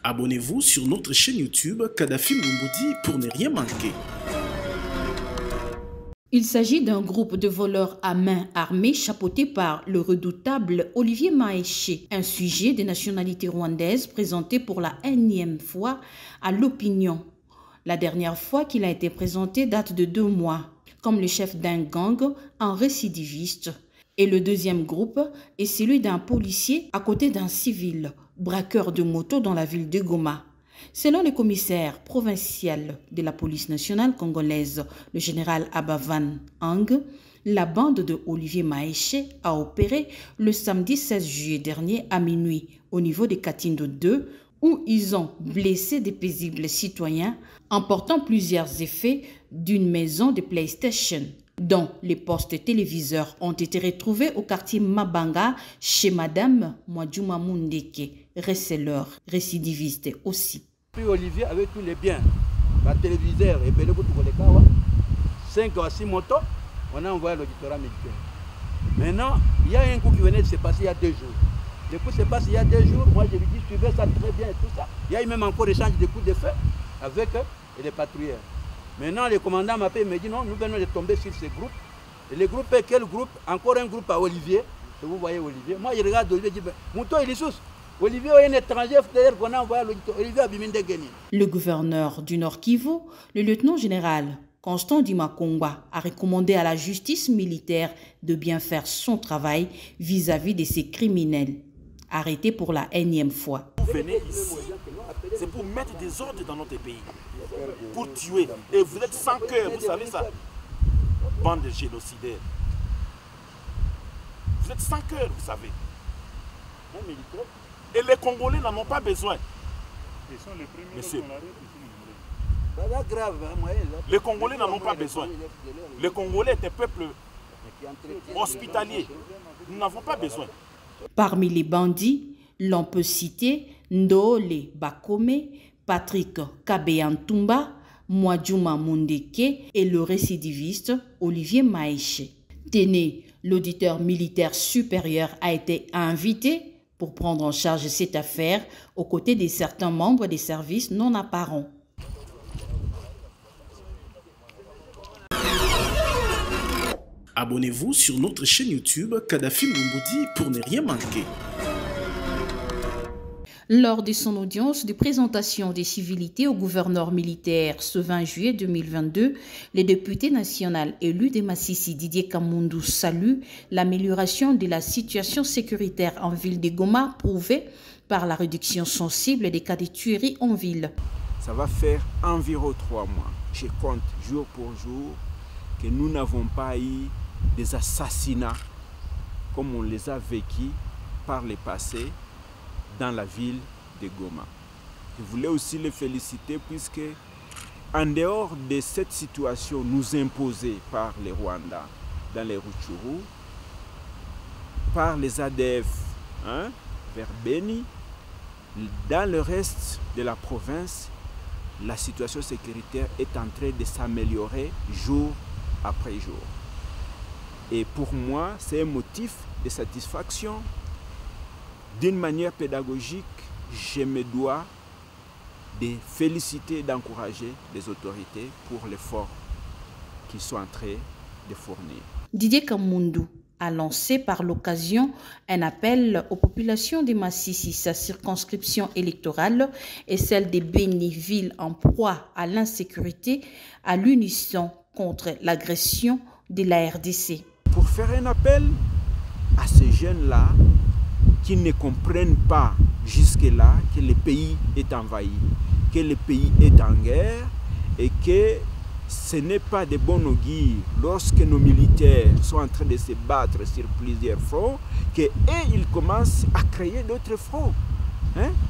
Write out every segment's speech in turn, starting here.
Abonnez-vous sur notre chaîne YouTube Kadhafi Moumoudi pour ne rien manquer. Il s'agit d'un groupe de voleurs à main armée chapeauté par le redoutable Olivier Maeshe, un sujet de nationalité rwandaise présenté pour la énième fois à l'opinion. La dernière fois qu'il a été présenté date de 2 mois, comme le chef d'un gang en récidiviste. Et le deuxième groupe est celui d'un policier à côté d'un civil, braqueur de moto dans la ville de Goma. Selon le commissaire provincial de la police nationale congolaise, le général Abavan Ang, la bande de Olivier Maeshe a opéré le samedi 16 juillet dernier à minuit au niveau de Katindo 2, où ils ont blessé des paisibles citoyens en portant plusieurs effets d'une maison de PlayStation, dont les postes téléviseurs ont été retrouvés au quartier Mabanga chez Madame Mwadjuma Mundeke, receleur récidiviste aussi. Puis Olivier avait tous les biens, la téléviseur et Belebo Toukolekawa, 5 à 6 motos, on a envoyé l'auditorat médical. Maintenant, il y a un coup qui venait de se passer il y a 2 jours. Le coup se passe il y a 2 jours, moi je lui dis suivez ça très bien et tout ça. Il y a eu même encore échange de coups de feu avec les patrouilleurs. Maintenant, le commandant m'appelle et me dit non, nous venons de tomber sur ce groupe. Et le groupe est quel groupe? Encore un groupe à Olivier. Et vous voyez Olivier. Moi je regarde Olivier et dis Mouton il est sous. Olivier est un étranger, qu'on a envoyé Olivier Abiminde Guéni. Le gouverneur du Nord Kivu, le lieutenant-général Constant Dimakongwa, a recommandé à la justice militaire de bien faire son travail vis-à-vis de ces criminels, arrêtés pour la énième fois. Vous venez ici, c'est pour mettre des ordres dans notre pays, pour tuer. Et vous êtes sans cœur, vous savez ça. Bande de génocidaires. Vous êtes sans cœur, vous savez. Et les Congolais n'en ont pas besoin. Monsieur. Les Congolais n'en ont pas besoin. Les Congolais est un peuple hospitalier. Nous n'avons pas besoin. Parmi les bandits, l'on peut citer Ndole Bakome, Patrick Kabeyantumba, Mwadjuma Mundeke et le récidiviste Olivier Maeshe. Téné, l'auditeur militaire supérieur, a été invité pour prendre en charge cette affaire aux côtés de certains membres des services non apparents. Abonnez-vous sur notre chaîne YouTube Kadhafi Moumoudi pour ne rien manquer. Lors de son audience de présentation des civilités au gouverneur militaire ce 20 juillet 2022, le député national élu de Massissi Didier Kamundou salue l'amélioration de la situation sécuritaire en ville de Goma prouvée par la réduction sensible des cas de tueries en ville. Ça va faire environ 3 mois. Je compte jour pour jour que nous n'avons pas eu des assassinats comme on les a vécus par le passé dans la ville de Goma. Je voulais aussi les féliciter puisque, en dehors de cette situation nous imposée par les Rwandais dans les Rutshuru, par les ADF vers Beni, dans le reste de la province, la situation sécuritaire est en train de s'améliorer jour après jour. Et pour moi, c'est un motif de satisfaction. D'une manière pédagogique, je me dois de féliciter et d'encourager les autorités pour l'effort qu'ils sont en train de fournir. Didier Kamundou a lancé par l'occasion un appel aux populations de Massissi, sa circonscription électorale et celle des Béni-Villes en proie à l'insécurité, à l'unisson contre l'agression de la RDC. Pour faire un appel à ces jeunes-là, qui ne comprennent pas jusque-là que le pays est envahi, que le pays est en guerre et que ce n'est pas de bon augure lorsque nos militaires sont en train de se battre sur plusieurs fronts, qu'ils commencent à créer d'autres fronts,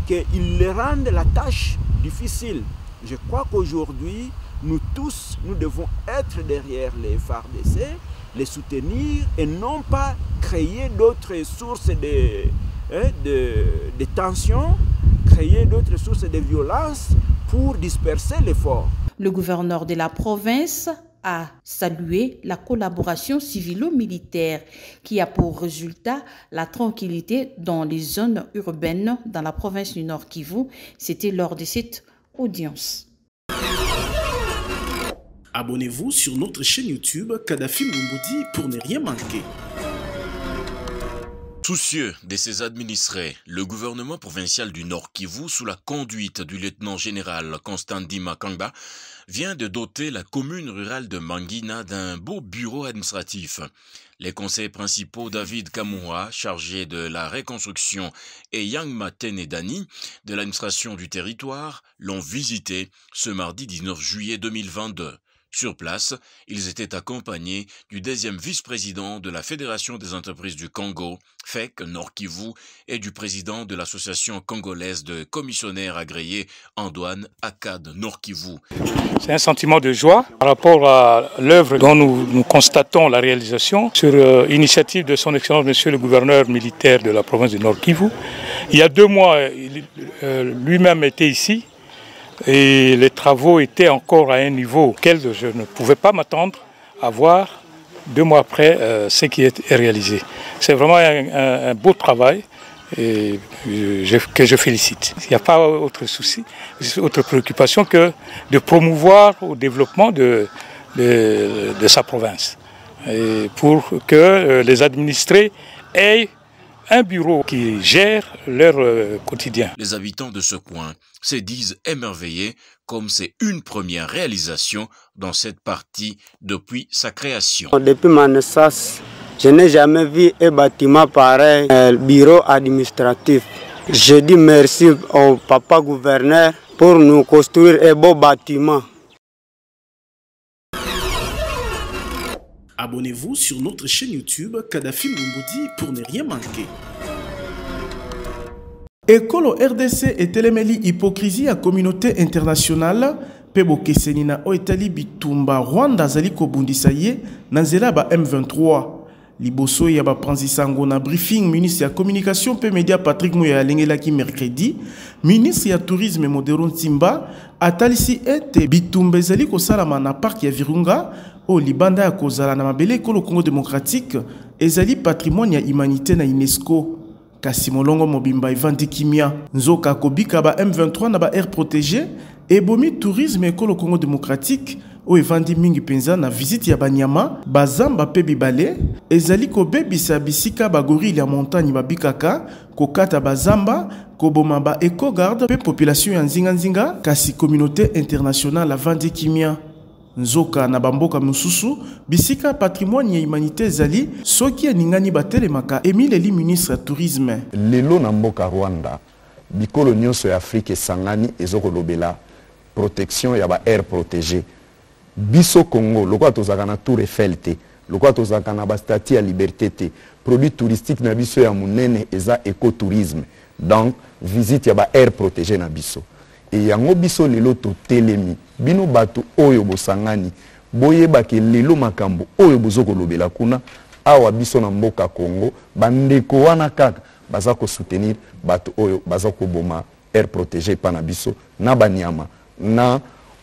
qu'ils les rendent la tâche difficile. Je crois qu'aujourd'hui, nous tous, nous devons être derrière les FARDC, les soutenir et non pas créer d'autres sources de tension, créer d'autres sources de violence pour disperser l'effort. Le gouverneur de la province a salué la collaboration civilo-militaire qui a pour résultat la tranquillité dans les zones urbaines dans la province du Nord Kivu. C'était lors de cette audience. Abonnez-vous sur notre chaîne YouTube Kadhafi Moumoudi pour ne rien manquer. Soucieux de ses administrés, le gouvernement provincial du Nord Kivu, sous la conduite du lieutenant-général Constant Dima Kangba, vient de doter la commune rurale de Mangina d'un beau bureau administratif. Les conseillers principaux David Kamoura, chargé de la reconstruction, et Yang Matene Dani, de l'administration du territoire, l'ont visité ce mardi 19 juillet 2022. Sur place, ils étaient accompagnés du deuxième vice-président de la Fédération des entreprises du Congo, FEC Nord Kivu, et du président de l'association congolaise de commissionnaires agréés en douane ACAD Nord Kivu. C'est un sentiment de joie par rapport à l'œuvre dont nous constatons la réalisation sur initiative de son Excellence Monsieur le gouverneur militaire de la province du Nord Kivu. Il y a 2 mois, lui-même était ici. Et les travaux étaient encore à un niveau auquel je ne pouvais pas m'attendre à voir 2 mois après ce qui est réalisé. C'est vraiment un beau travail et que je félicite. Il n'y a pas autre souci, autre préoccupation que de promouvoir au développement de sa province. Et pour que les administrés aient un bureau qui gère leur quotidien. Les habitants de ce coin se disent émerveillés comme c'est une première réalisation dans cette partie depuis sa création. Depuis ma naissance, je n'ai jamais vu un bâtiment pareil, un bureau administratif. Je dis merci au papa gouverneur pour nous construire un beau bâtiment. Abonnez-vous sur notre chaîne YouTube Kadhafi Moumoudi pour ne rien manquer. Ekolo RDC et Téléméli hypocrisie à communauté internationale. Pebo Kesenina Oetali Bitumba Rwanda Zaliko Bundisaye Nanzela ba M23. Liboso Yaba Pranzisango na briefing ministre ya communication pe média Patrick Mouya Lengelaki mercredi. Ministre ya tourisme Modero Ntimba atalisi ete Bitumba Zaliko Salama na parc ya Virunga. O libanda ya kozala na mabele ekolo Congo démocratique ezali patrimoine ya humanité na UNESCO. Kasi molongo mobimba evandi kimia nzoka kobika ba M23 na ba air protégé ebomi tourisme ekolo Congo démocratique o evandi mingi penza na visite ya banyama bazamba pe bibale ezali kobebisa bisika ba gorille ya montagne babikaka kokata bazamba koboma ba eco-garde pe population ya nzinga kasi communauté internationale avandi kimia nzoka na bamboka mususu bisika patrimoine ya humanité zali soki aningani batelemaka Emile Li ministre ya tourisme lelo na mboka Rwanda bikolo nyonso ya Afrique sangani ezokolobela protection ya ba air protégé biso Congo lokwa tozaka na Tour Eiffel te lokwa tozaka na ba statue ya liberté te produit touristique na biso ya munene eza écotourisme donc visite ya ba air protégé na biso et yango biso lelo to telemi bino bato oyo bosangani boyebake lelo makambo oyo bozokolobela kuna awa biso na mboka Congo bandeko wana kaka baza ko soutenir bato oyo baza ko boma air protégé pa na biso na banyama na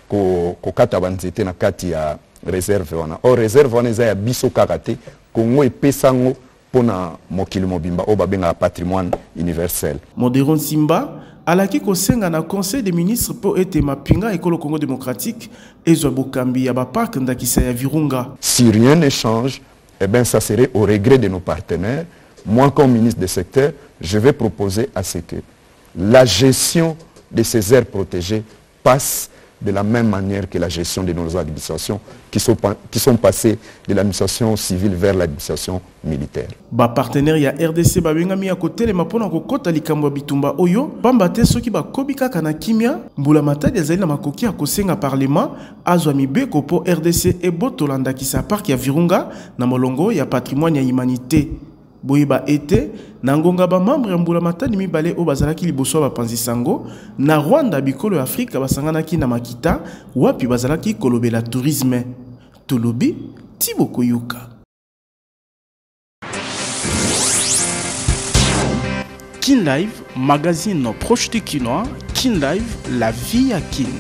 ko kata banzete na kati ya réserve wana o réserve wana za ya biso kaka te Congo epesango pona mokili mobimba o babenga patrimoine universel. Modero Ntimba alaki kosenga na conseil des ministres pour ete mapinga ekolo Congo démocratique ezwa bokambi ya ba parc ndakisa ya Virunga. Si rien ne change, eh ben ça serait au regret de nos partenaires. Moi comme ministre des secteurs, je vais proposer à ce que la gestion de ces aires protégées passe de la même manière que la gestion de nos administrations qui sont passées de l'administration civile vers l'administration militaire. Ba partenaire ya RDC babengami ya kotelema pona kokota likambo bitumba oyo pamba te soki bakobika kana kimia mbula matadi azali na makoki ya kosenga parlement azwa mibeko po RDC ebotola kisa parc ya Virunga na molongo ya patrimoine ya humanité. Boyeba ete na ngonga ba membre ya mbula matadi mibale o bazalaki liboso ba Panzisango na Rwanda bikolo ya Afrika basanganaki na Makita wapi bazalaki kolobela tourisme. Tolobi Tiboko Yuka. Kin Live, magazine proche du Kinois. Kin Live, la vie à Kin.